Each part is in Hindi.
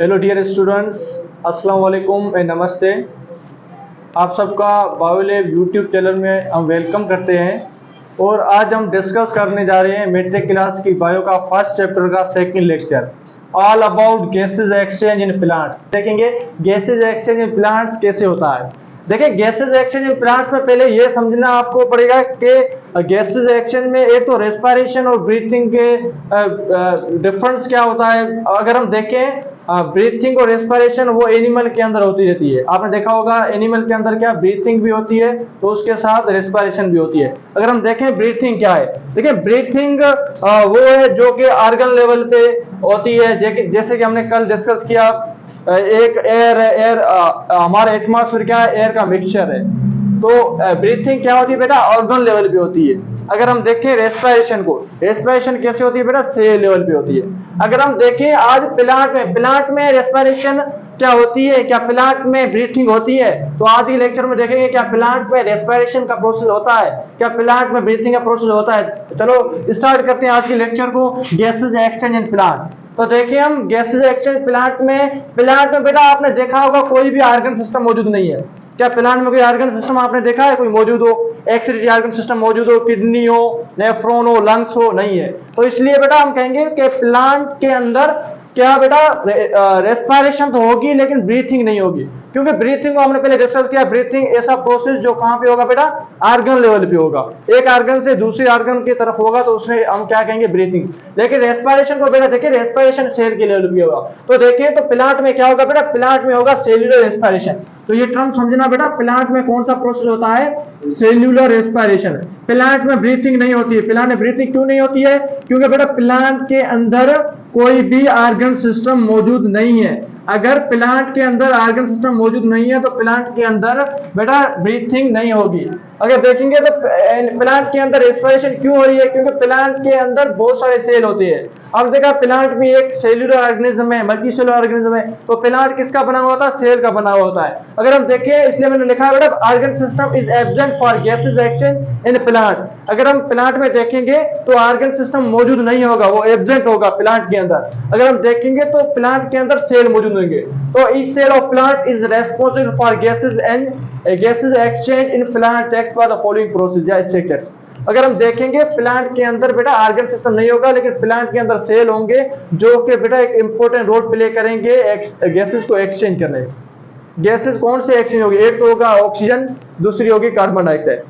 हेलो डियर स्टूडेंट्स, अस्सलाम वालेकुम एंड नमस्ते। आप सबका बायोलैब यूट्यूब चैनल में हम वेलकम करते हैं और आज हम डिस्कस करने जा रहे हैं मैट्रिक क्लास की बायो का फर्स्ट चैप्टर का second lecture all about gases exchange in plants. देखेंगे गैसेज एक्सचेंज इन प्लांट्स कैसे होता है। देखिए गैसेज एक्सचेंज इन प्लांट्स में पहले ये समझना आपको पड़ेगा कि गैसेज एक्सचेंज में एक तो रेस्पिरेशन और ब्रीथिंग के डिफरेंस क्या होता है। अगर हम देखें ब्रीथिंग और रेस्पिरेशन वो एनिमल के अंदर होती रहती है। आपने देखा होगा एनिमल के अंदर क्या ब्रीथिंग भी होती है तो उसके साथ रेस्पिरेशन भी होती है। अगर हम देखें ब्रीथिंग क्या है, देखिए ब्रीथिंग वो है जो कि ऑर्गन लेवल पे होती है। जैसे कि हमने कल डिस्कस किया, एक एयर हमारा एटमॉस्फेयर क्या है, एयर का मिक्सचर है। तो ब्रीथिंग क्या होती है बेटा, ऑर्गन लेवल पे होती है। अगर हम देखें रेस्पिरेशन को, रेस्पिरेशन कैसे होती है बेटा, सेल लेवल पे होती है। अगर हम देखें आज प्लांट में रेस्पिरेशन क्या होती है, क्या प्लांट में ब्रीथिंग होती है, तो आज के लेक्चर में देखेंगे क्या प्लांट में रेस्पिरेशन का प्रोसेस होता है, क्या प्लांट में ब्रीथिंग का प्रोसेस होता है। चलो स्टार्ट करते हैं आज के लेक्चर को, गैसेज एक्सचेंज इन प्लांट। तो देखिए हम गैसेज एक्सचेंज प्लांट में बेटा आपने देखा होगा कोई भी ऑर्गन सिस्टम मौजूद नहीं है। क्या प्लांट में कोई ऑर्गन सिस्टम आपने देखा है कोई मौजूद हो, एक्सक्रीटरी ऑर्गन सिस्टम मौजूद हो, किडनी हो, नेफ्रॉन हो, लंग्स हो, नहीं है। तो इसलिए बेटा हम कहेंगे कि प्लांट के अंदर क्या बेटा रेस्पिरेशन तो होगी लेकिन ब्रीथिंग नहीं होगी, क्योंकि ब्रीथिंग को हमने पहले डिस्कस किया। ब्रीथिंग ऐसा प्रोसेस जो कहां पे होगा बेटा, ऑर्गन लेवल पे होगा, एक ऑर्गन से दूसरे ऑर्गन की तरफ होगा, तो उसमें हम क्या कहेंगे ब्रीथिंग। लेकिन रेस्पिरेशन को बेटा देखिए रेस्पिरेशन सेल के लेवल पे होगा। तो देखिए तो प्लांट में क्या होगा बेटा, प्लांट में होगा सेल्यूलर रेस्पिरेशन। तो ये टर्म समझना बेटा, प्लांट में कौन सा प्रोसेस होता है, सेल्यूलर रेस्पिरेशन। प्लांट में ब्रीथिंग नहीं होती है। प्लांट में ब्रीथिंग क्यों नहीं होती है, क्योंकि बेटा प्लांट के अंदर कोई भी ऑर्गन सिस्टम मौजूद नहीं है। अगर प्लांट के अंदर ऑर्गन सिस्टम मौजूद नहीं है तो प्लांट के अंदर बेटा ब्रीथिंग नहीं होगी। अगर देखेंगे तो प्लांट के अंदर रेस्पिरेशन क्यों हो रही है, क्योंकि प्लांट के अंदर बहुत सारे सेल होते हैं। अब देखा प्लांट भी एक सेल्यूलर ऑर्गेनिज्म है, मल्टी सेलुलर ऑर्गेनिज्म है। तो प्लांट किसका बना हुआ होता है, सेल का बना हुआ होता है। अगर हम देखें इसलिए मैंने लिखा है बेटा organ system is absent for gases exchange in plant. अगर हम प्लांट में देखेंगे तो ऑर्गन सिस्टम मौजूद नहीं होगा, वो एब्सेंट होगा प्लांट के अंदर। अगर हम देखेंगे तो प्लांट के अंदर सेल मौजूद होंगे। तो each cell of plant is responsible for gases exchange in plant takes for the following process या स्ट्रक्चर्स। अगर हम देखेंगे प्लांट के अंदर बेटा ऑर्गन सिस्टम नहीं होगा लेकिन प्लांट के अंदर सेल होंगे जो कि बेटा एक इंपॉर्टेंट रोल प्ले करेंगे गैसेस को एक्सचेंज करने में। गैसेस कौन से एक्सचेंज होगी, एक तो होगा ऑक्सीजन, दूसरी होगी कार्बन डाइऑक्साइड।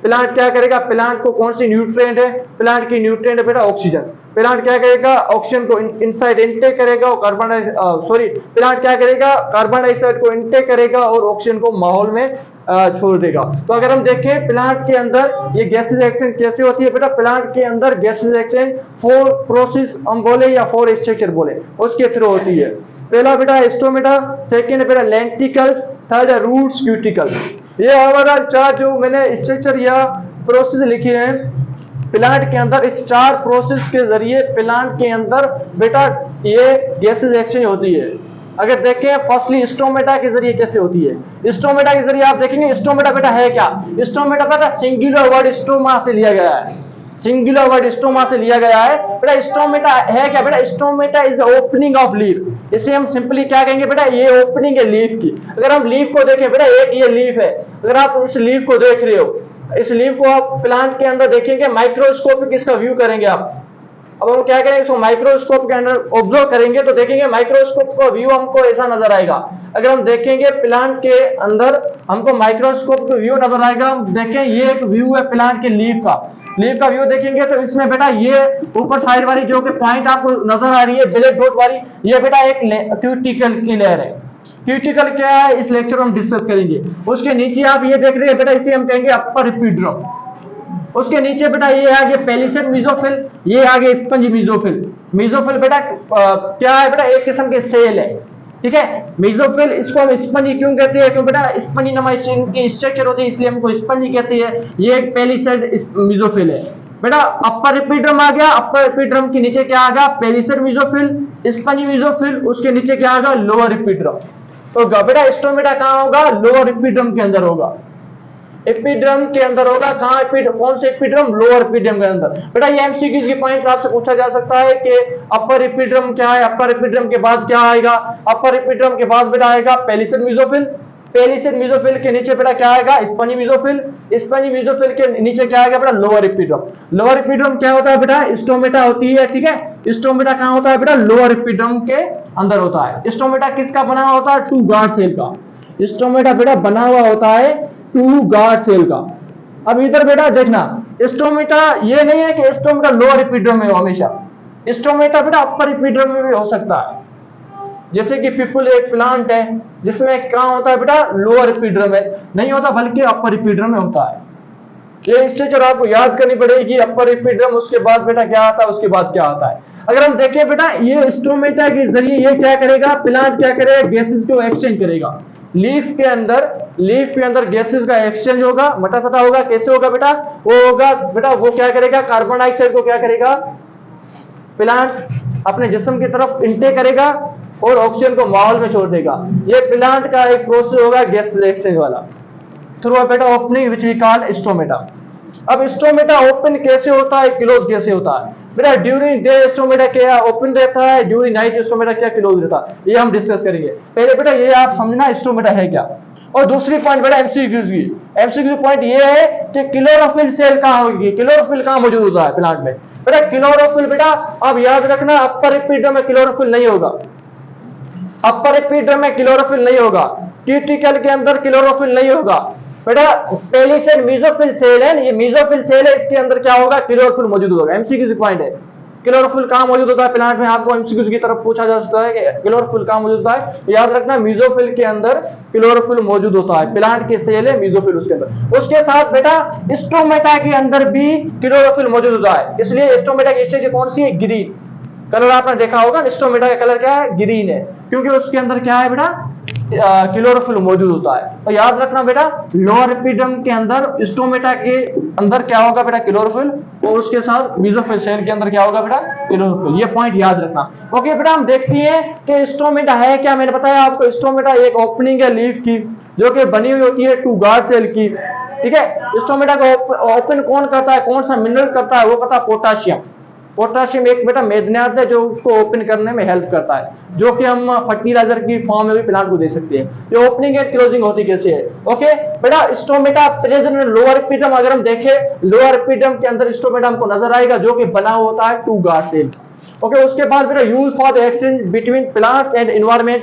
प्लांट क्या करेगा, प्लांट को कौन सी न्यूट्रिएंट है, प्लांट की न्यूट्रिएंट है बेटा ऑक्सीजन। प्लांट क्या करेगा, ऑक्सीजन को इनसाइड इनटेक करेगा और प्लांट क्या करेगा, कार्बन डाइऑक्साइड को इनटेक करेगा और ऑक्सीजन को माहौल में छोड़ देगा। तो अगर हम देखें प्लांट के अंदर ये गैसेज एक्सचेंज कैसे होती है बेटा, प्लांट के अंदर गैसेज एक्सचेंज 4 प्रोसेस हम बोले या 4 स्ट्रक्चर बोले उसके थ्रू होती है। पहला बेटा स्टोमेटा, सेकेंड बेटा लेंटिकल्स, थर्ड है रूट्स, क्यूटिकल। ये हमारा 4 जो मैंने स्ट्रक्चर या प्रोसेस लिखे हैं प्लांट के अंदर, इस 4 प्रोसेस के जरिए प्लांट के अंदर बेटा ये गैसेज एक्सचेंज होती है। अगर देखें फर्स्टली स्टोमेटा के जरिए कैसे होती है। स्टोमेटा के जरिए आप देखेंगे स्टोमेटा बेटा है क्या, स्टोमेटा बेटा सिंगुलर वर्ड स्टोमा से लिया गया है, सिंगुलर वर्ड स्टोमा से लिया गया है। बेटा स्टोमेटा है क्या बेटा, stomata is the opening of leaf. इसे हम सिंपली क्या कहेंगे बेटा, ये ओपनिंग है लीफ की। अगर हम लीफ को देखें बेटा, एक ये लीफ है, अगर आप इस लीफ को देख रहे हो, इस लीफ को आप प्लांट के अंदर देखेंगे, माइक्रोस्कोपिक इसका व्यू करेंगे आप। अब हम क्या करेंगे, इसको माइक्रोस्कोप के अंदर ऑब्जर्व करेंगे तो देखेंगे माइक्रोस्कोप का व्यू हमको ऐसा नजर आएगा। अगर हम देखेंगे प्लांट के अंदर हमको माइक्रोस्कोप का व्यू नजर आएगा। हम देखें ये एक व्यू है प्लांट के लीफ का व्यू देखेंगे तो इसमें बेटा ये ऊपर साइड वाली जो कि पॉइंट आपको नजर आ रही है ब्लैक डॉट वाली, ये बेटा एक क्यूटिकल की लेयर है। क्यूटिकल क्या है इस लेक्चर में हम डिस्कस करेंगे। उसके नीचे आप ये देख रहे हैं बेटा, इसे हम कहेंगे अपर एपिड्रम। उसके नीचे बेटा ये आगे पेलिसेड मेसोफिल, ये आगे स्पंजी मेसोफिल। मेसोफिल बेटा क्या है बेटा, एक किस्म के सेल है, ठीक है। मेसोफिल इसको हम स्पंजी क्यों कहते हैं, क्योंकि बेटा स्पंजी नाम की स्ट्रक्चर होती है इसलिए हमको स्पंजी कहते हैं। ये एक पेलिसेड मेसोफिल है बेटा। अपर एपिड्रम आ गया, अपर एपिड्रम के नीचे क्या आ गया, पेलिसेड मेसोफिल, स्पंजी मेसोफिल, उसके नीचे क्या आ गया, लोअर एपिड्रम। तो बेटा स्टोमेटा कहां होगा, लोअर एपिड्रम के अंदर होगा। एपिड्रम के अंदर होगा। कहाँ कौन से एपिड्रम? लोअर एपिड्रम के अंदर। बेटा ये एमसीक्यू की पॉइंट आपसे पूछा जा सकता है कि अपर एपिड्रम क्या है, अपर एपिड्रम के बाद क्या आएगा? अपर एपिड्रम के बाद बेटा आएगा पेलिसेड मेसोफिल, पेलिसेड मेसोफिल के नीचे बेटा क्या आएगा? स्पंजी मेसोफिल, स्पंजी मेसोफिल के नीचे क्या आएगा बेटा? लोअर एपिड्रम। लोअर एपिड्रम क्या होता है बेटा? स्टोमेटा होती है, ठीक है। स्टोमेटा कहाँ होता है बेटा? लोअर एपिड्रम के अंदर होता है। स्टोमेटा किसका बना हुआ होता है? टू गार्ड सेल का। स्टोमेटा बेटा बना हुआ होता है टू गार्ड सेल का। अब इधर बेटा देखना, स्टोमेटा ये नहीं है कि स्टोमेटा लोअर एपिड्रम में हो हमेशा, स्टोमेटा बेटा अपर एपिड्रम में भी हो सकता है। जैसे कि पिपुल एक प्लांट है जिसमें क्या होता है बेटा? लोअर एपिड्रम में नहीं होता बल्कि अपर एपिड्रम में होता है। ये स्ट्रक्चर आपको याद करनी पड़ेगी, अपर एपिड्रम, उसके बाद बेटा क्या आता है, उसके बाद क्या आता है। अगर हम देखें बेटा ये स्टोमेटा के जरिए ये क्या करेगा? प्लांट क्या करेगा? गैसेस को एक्सचेंज करेगा। लीफ के अंदर गैसेस का एक्सचेंज होगा, मटा सटा होगा। कैसे होगा बेटा? वो होगा बेटा, वो क्या करेगा? कार्बन डाइऑक्साइड को क्या करेगा? प्लांट अपने जिस्म की तरफ इनटेक करेगा और ऑक्सीजन को माहौल में छोड़ देगा। ये प्लांट का एक प्रोसेस होगा गैस एक्सचेंज वाला, थ्रू अ बेटा opening which we call stomata. अब स्टोमेटा ओपन कैसे होता है, क्लोज कैसे होता है? बेटा ड्यूरिंग डे स्टोमेटा क्या ओपन रहता है, ड्यूरिंग नाइट स्टोमेटा क्या क्लोज रहता है, ये हम डिस्कस करेंगे। पहले बेटा ये आप समझना स्टोमेटा है क्या। और दूसरी पॉइंट बेटा एमसीक्यू पॉइंट ये है कि क्लोरोफिल सेल कहाँ होगी, क्लोरोफिल कहाँ मौजूद होता है प्लांट में। बेटा क्लोरोफिल बेटा अब याद रखना अपर एपिड्रम में क्लोरोफिल नहीं होगा, अपर एपिड्रम में क्लोरोफिल नहीं होगा, क्यूटिकल के अंदर क्लोरोफिल नहीं होगा। बेटा पेलिसेड मेसोफिल सेल है, ये मेसोफिल सेल है, इसके अंदर क्या होगा? क्लोरोफिल मौजूद होगा। एमसीक्यू पॉइंट है, क्लोरोफिल कहाँ मौजूद होता है प्लांट में? आपको एमसीक्यू की तरफ पूछा जा सकता है कि क्लोरोफिल कहाँ मौजूद होता है। याद रखना मेसोफिल के अंदर क्लोरोफिल मौजूद होता है, प्लांट के सेल है मेसोफिल उसके अंदर। उसके साथ बेटा स्टोमेटा के अंदर भी क्लोरोफिल मौजूद होता है, इसलिए स्टोमेटा की स्टेज कौन सी है? ग्रीन कलर आपने देखा होगा। स्टोमेटा का कलर क्या है? ग्रीन है, क्योंकि उसके अंदर क्या है बेटा? क्लोरोफिल मौजूद होता है। तो याद रखना बेटा लोअर एपिड्रम के अंदर स्टोमेटा के अंदर क्या होगा बेटा? क्लोरोफिल, और उसके साथ मेसोफिल सेल के अंदर क्या होगा बेटा? क्लोरोफिल। ये पॉइंट याद रखना। ओके बेटा हम देखते हैं कि स्टोमेटा है क्या। मैंने बताया आपको स्टोमेटा एक ओपनिंग है लीफ की जो कि बनी हुई होती है टू गार्ड सेल की, ठीक है। स्टोमेटा को ओपन कौन करता है, कौन सा मिनरल करता है? वो करता है पोटाशियम। पोटाशियम एक बेटा मैग्नेट है जो उसको ओपन करने में हेल्प करता है, जो कि हम फर्टिलाइजर की फॉर्म में भी प्लांट को दे सकते हैं। ये ओपनिंग एंड क्लोजिंग होती कैसे है? ओके बेटा स्टोमेटा प्रेजेंट में लोअर एपिड्रम, अगर हम देखें लोअर एपिड्रम के अंदर स्टोमेटा हमको नजर आएगा जो कि बना होता है टू गार्ड सेल। ओके उसके बाद बेटा use for the exchange between plants and environment,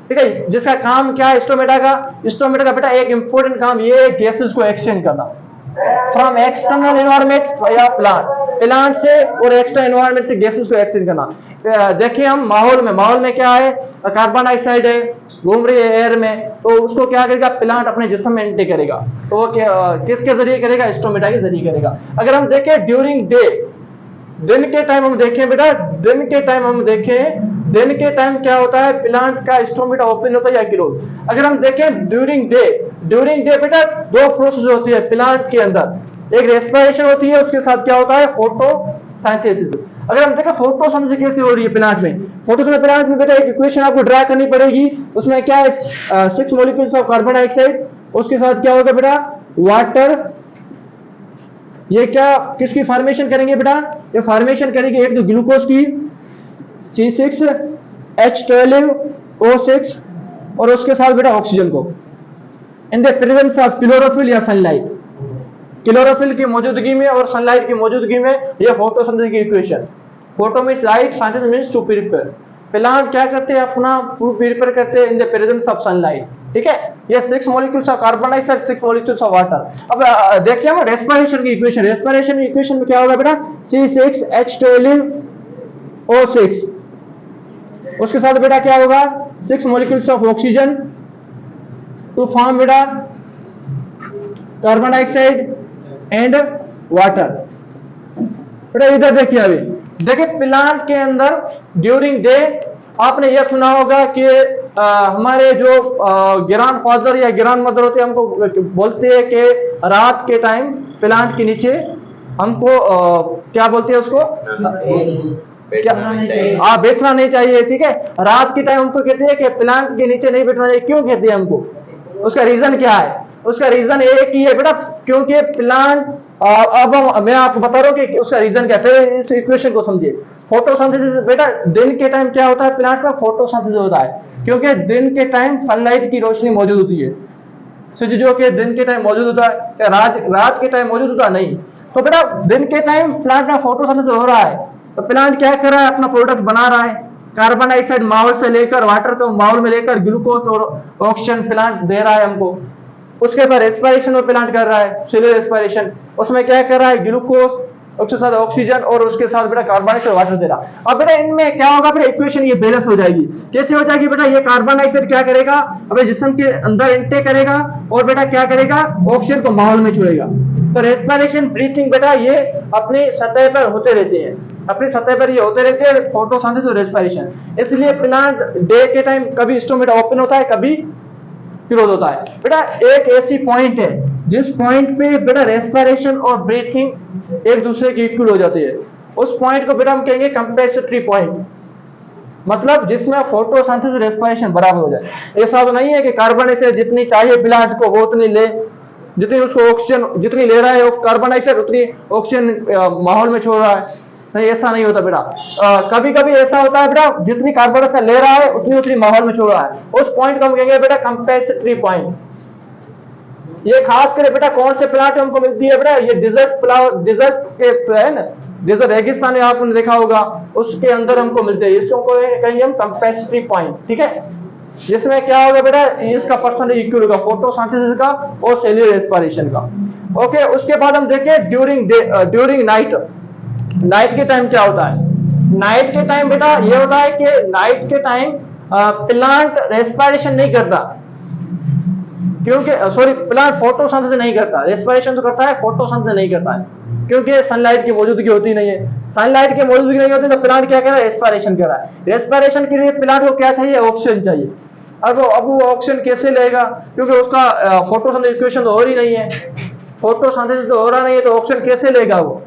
ठीक है। जिसका काम क्या है स्टोमेटा का? स्टोमेटा का बेटा एक इंपॉर्टेंट काम ये है गैसेस को एक्सचेंज करना फ्रॉम एक्सटर्नल एनवायरमेंट या प्लांट से और एक्सटर्नल एनवायरमेंट से गैसेस को एक्सचेंज करना। देखिए हम माहौल में क्या है? कार्बन डाइऑक्साइड है, घूम रही है एयर में, तो उसको क्या करेगा प्लांट अपने जिस्म में इनटेक करेगा। तो वो किसके जरिए करेगा? स्टोमेटा के जरिए करेगा। अगर हम देखें ड्यूरिंग डे, दिन के टाइम हम देखें बेटा, दिन के टाइम क्या होता है? प्लांट का स्टोमेटा ओपन होता है या क्लोज। अगर हम देखें ड्यूरिंग डे बेटा दो प्रोसेस होती है प्लांट के अंदर, एक रेस्पिरेशन होती है, उसके साथ क्या होता है? फोटोसिंथेसिस। अगर हम देखें फोटोसिंथेसिस कैसे हो रही है प्लांट में, प्लांट में बेटा एक इक्वेशन आपको ड्रा करनी पड़ेगी। उसमें क्या है? 6 मॉलिक्यूल्स ऑफ कार्बन डाइऑक्साइड, उसके साथ क्या होगा बेटा? वाटर। ये क्या किसकी फॉर्मेशन करेंगे बेटा? ये फॉर्मेशन करेंगे एक तो ग्लूकोज की C6H12O6 और उसके साथ बेटा ऑक्सीजन को इन द प्रेजेंस ऑफ क्लोरोफिल या सनलाइट। क्लोरोफिल की मौजूदगी में और सनलाइट की मौजूदगी में ये फोटोसिंथेसिस की equation. Photo means light, synthesis means to prepare. Plant क्या करते हैं? अपना फूड प्रिपेयर करते हैं in the presence of sunlight, ठीक है। ये 6 molecules of carbon dioxide, 6 molecules of water. अब देखिए हम रेस्पिरेशन की इक्वेशन में क्या होगा बेटा? C6H12O6 उसके साथ बेटा क्या होगा? 6 molecules of oxygen to form बेटा कार्बन डाइऑक्साइड एंड वाटर। बेटा इधर देखिए, अभी देखिए प्लांट के अंदर ड्यूरिंग डे आपने यह सुना होगा कि हमारे जो ग्रैंड फादर या ग्रैंड मदर होते हैं हमको बोलते हैं कि रात के टाइम प्लांट के नीचे हमको क्या बोलते हैं उसको? बैठना नहीं चाहिए, ठीक है। रात के टाइम हमको कहते हैं कि प्लांट के नीचे नहीं बैठना चाहिए। क्यों कहते हैं हमको? उसका रीजन क्या है? उसका रीजन एक ही है बेटा, क्योंकि प्लांट, अब मैं आपको बता रहा हूँ कि उसका रीजन क्या है। इस इक्वेशन को समझिए। फोटोसिंथेसिस बेटा दिन के टाइम क्या होता है, प्लांट में फोटोसिंथेसिस होता है, क्योंकि दिन के टाइम सनलाइट की रोशनी मौजूद होती है। सूर्य जो कि दिन के टाइम मौजूद होता है, क्या रात के टाइम मौजूद होता है? नहीं। तो बेटा दिन के टाइम प्लांट में फोटोसिंथेसिस हो रहा है, तो प्लांट क्या कर रहा है, अपना प्रोडक्ट बना रहा है। कार्बन डाइऑक्साइड माहौल से लेकर, वाटर को माहौल में लेकर ग्लूकोज और ऑक्सीजन प्लांट दे रहा है हमको। उसके साथ रेस्पिरेशन में प्लांट कर रहा है, सेलुलर रेस्पिरेशन। उसमें क्या कर रहा है, ग्लूकोज, उसके साथ ऑक्सीजन और उसके साथ बेटा कार्बन डाइऑक्साइड वाटर दे रहा। अब बेटा इनमें क्या होगा, बेटा इक्वेशन ये बैलेंस हो जाएगी। कैसे हो जाएगी बेटा, ये कार्बन डाइऑक्साइड क्या करेगा, अबे जिस्म के अंदर इंटेक करेगा और बेटा क्या करेगा, ऑक्सीजन को माहौल में छोड़ेगा। तो रेस्पिरेशन, ब्रीथिंग बेटा ये अपनी सतह पर होते रहते हैं, अपनी सतह पर ये होते रहते हैं, फोटोसिंथेसिस और रेस्पिरेशन। इसलिए प्लांट डे के टाइम कभी स्टोमेटा ओपन होता है, कभी क्लोज होता है। बेटा एक ऐसी पॉइंट है जिस पॉइंट पे बेटा रेस्पिरेशन और ब्रीथिंग एक दूसरे के इक्वल हो जाती है। उस पॉइंट को बेटा हम कहेंगे कंपेंसेटरी पॉइंट, मतलब जिसमें फोटोसिंथेसिस रेस्पिरेशन बराबर हो जाए। ऐसा तो नहीं है कि कार्बन डाइऑक्साइड जितनी चाहिए प्लांट को वो उतनी ले, जितनी उसको ऑक्सीजन जितनी ले रहा है कार्बन डाइऑक्साइड उतनी ऑक्सीजन माहौल में छोड़ रहा है। नहीं, ऐसा नहीं होता बेटा। कभी कभी ऐसा होता है बेटा, जितनी कार्बन डाइऑक्साइड ले रहा है उतनी उतनी माहौल में छोड़ रहा है। उस पॉइंट को हम कहेंगे बेटा कंपेंसेटरी पॉइंट। ये खास कर बेटा कौन से प्लांट हमको मिलती है बेटा, ये डिजर्ट के है ना, डिजर्ट रेगिस्तान आपने देखा होगा, उसके अंदर हमको मिलते हैं। इसको कहेंगे हम कंपेंसेटरी पॉइंट, ठीक है। जिसमें क्या होगा बेटा, इसका परसेंटेज इक्वल होगा फोटोसिंथेसिस का और सेल्यूलर रेस्पिरेशन का। ओके, उसके बाद हम देखें ड्यूरिंग नाइट के टाइम क्या होता है। नाइट के टाइम बेटा ये होता है कि नाइट के टाइम प्लांट रेस्पिरेशन नहीं करता, क्योंकि प्लांट फोटोसिंथेसिस नहीं करता, रेस्पिरेशन तो करता है, फोटोसिंथेसिस नहीं करता है, क्योंकि सनलाइट की मौजूदगी होती नहीं है। सनलाइट की मौजूदगी नहीं होती तो प्लांट क्या कर रहा है, रेस्पिरेशन कर रहा है। रेस्पिरेशन के लिए प्लांट को क्या चाहिए, ऑक्सीजन चाहिए। अब वो ऑक्सीजन कैसे लेगा, क्योंकि उसका फोटोसिंथेसिस इक्वेशन तो हो रही नहीं है, फोटोसिंथेसिस तो हो रहा नहीं है, तो ऑक्सीजन कैसे लेगा वो,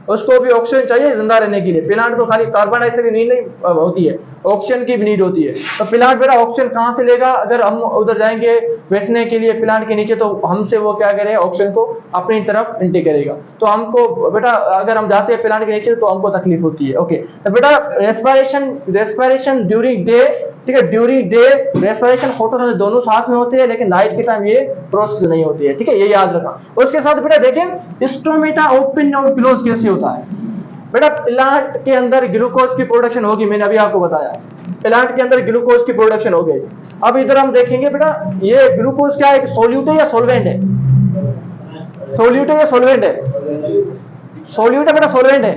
उसको भी ऑक्सीजन चाहिए जिंदा रहने के लिए। प्लांट को खाली कार्बन डाइऑक्साइड की नीड नहीं होती है, ऑक्सीजन की भी नीड होती है। तो प्लांट बेटा ऑक्सीजन कहाँ से लेगा, अगर हम उधर जाएंगे बैठने के लिए प्लांट के नीचे, तो हमसे वो क्या करेगा, ऑक्सीजन को अपनी तरफ इंटेक करेगा। तो हमको बेटा अगर हम जाते हैं प्लांट के नीचे तो हमको तकलीफ होती है। ओके, तो बेटा रेस्पिरेशन ड्यूरिंग डे, ठीक है, ड्यूरिंग डे रेस्पिरेशन फोटोसिंथेसिस दोनों साथ में होते हैं, लेकिन नाइट के टाइम ये प्रोसेस नहीं होती है, ठीक है, ये याद रखना। उसके साथ बेटा देखें स्टोमेटा ओपन और क्लोज कैसे होता है। बेटा प्लांट के अंदर ग्लूकोज की प्रोडक्शन होगी, मैंने अभी आपको बताया, प्लांट के अंदर ग्लूकोज की प्रोडक्शन हो गई। अब इधर हम देखेंगे बेटा ये ग्लूकोज क्या है, सोल्यूट है या सोलवेंट है, सोल्यूट है या सोलवेंट है, सोल्यूट है बेटा, सोलवेंट है,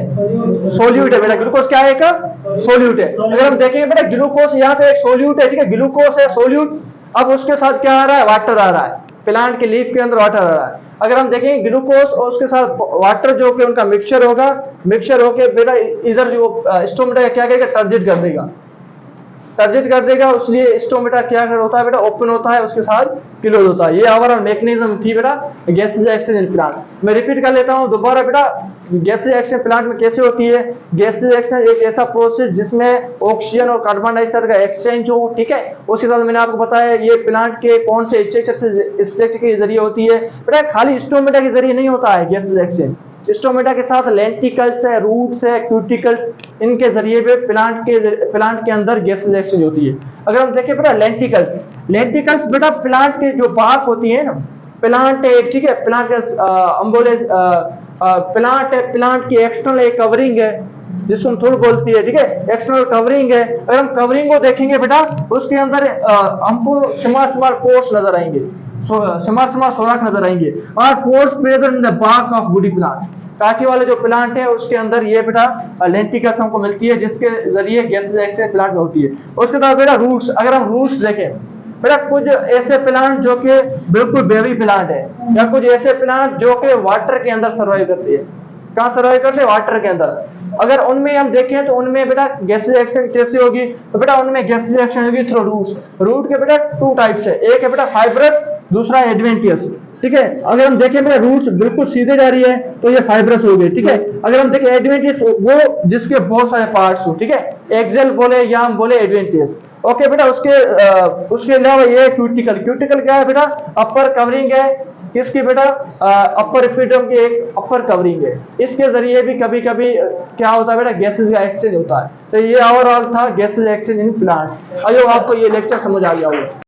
सोल्यूट है बेटा। ग्लूकोज क्या है, एक सोल्यूट है। अगर हम देखेंगे बेटा ग्लूकोज यहाँ पे एक सोल्यूट है, ठीक है, ग्लूकोज है सोल्यूट। अब उसके साथ क्या आ रहा है, वाटर आ रहा है, प्लांट के लीफ के अंदर वाटर आ रहा है। अगर हम देखेंगे ग्लूकोज और उसके साथ वाटर जो कि उनका मिक्सचर होगा, मिक्सचर होके बेटा इधर जो स्टोमेटा क्या करेगा, टर्जिट कर देगा, टर्जिट कर देगा। इसलिए स्टोमेटा क्या होता है बेटा, ओपन होता है, उसके साथ क्लोज होता है। ये हमारा मैकेनिज्म थी बेटा गैसेज एक्सचेंज इन प्लांट। मैं रिपीट कर लेता हूँ दोबारा बेटा, गैसेज एक्सचेंज प्लांट में कैसे होती है। गैसेज एक्सचेंज एक ऐसा प्रोसेस जिसमें ऑक्सीजन और कार्बन डाइऑक्साइड का एक्सचेंज हो, ठीक है। उसके साथ मैंने आपको बताया ये प्लांट के कौन से स्ट्रक्चर के जरिए होती है बेटा, खाली स्टोमेटा के जरिए नहीं होता है गैसेज एक्सचेंज। स्टोमेटा के साथ लेंटिकल्स है, रूट्स है, क्यूटिकल्स, इनके जरिए पे प्लांट के अंदर गैसेज एक्सचेंज होती है। अगर हम देखें बेटा लेंटिकल्स बेटा प्लांट के जो पार्ट होती है ना, प्लांट एक, ठीक है, प्लांट प्लांट की एक्सटर्नल एक कवरिंग है जिसको हम थोड़ी बोलती है, ठीक है, एक्सटर्नल कवरिंग है। अगर हम कवरिंग को देखेंगे बेटा, उसके अंदर हमको स्मॉल पोर्स नजर आएंगे, स्मॉल सोराख नजर आएंगे, और pores present in the bark of woody plant. काठी वाले जो प्लांट है उसके अंदर ये बेटा लेंटिकल्स हमको मिलती है, जिसके जरिए गैसेज एक्सचेंज प्लांट में होती है। उसके बाद बेटा रूट्स, अगर हम रूट्स देखें बेटा, कुछ ऐसे प्लांट जो कि बिल्कुल बेबी प्लांट है, या कुछ ऐसे प्लांट जो कि वाटर के अंदर सर्वाइव करती है। कहाँ सर्वाइव करते हैं, वाटर के अंदर। अगर उनमें हम देखें तो उनमें बेटा गैसेज एक्सचेंज कैसे होगी, तो बेटा उनमें गैसेज एक्सचेंज होगी थ्रू रूट्स। रूट के बेटा टू टाइप्स है, एक है बेटा फाइब्रस, दूसरा एडवेंटियस। ठीक है। अगर हम देखें बेटा रूट्स बिल्कुल सीधे जा रही है तो ये फाइब्रस हो गई, ठीक है। अगर हम देखें एडवेंटिस, वो जिसके बहुत सारे पार्ट्स हो, ठीक है, एक्सेल बोले या हम बोले एडवेंटिस। ओके बेटा, उसके अलावा ये क्यूटिकल। क्यूटिकल क्या है बेटा? अपर कवरिंग है किसकी बेटा? अपर एपिडर्म की एक अपर कवरिंग है। इसके जरिए भी कभी कभी क्या होता है बेटा? गैसेस का एक्सचेंज होता है। तो ये ओवरऑल था गैसेस एक्सचेंज इन प्लांट्स। अयो आपको ये लेक्चर समझ आ गया होगा।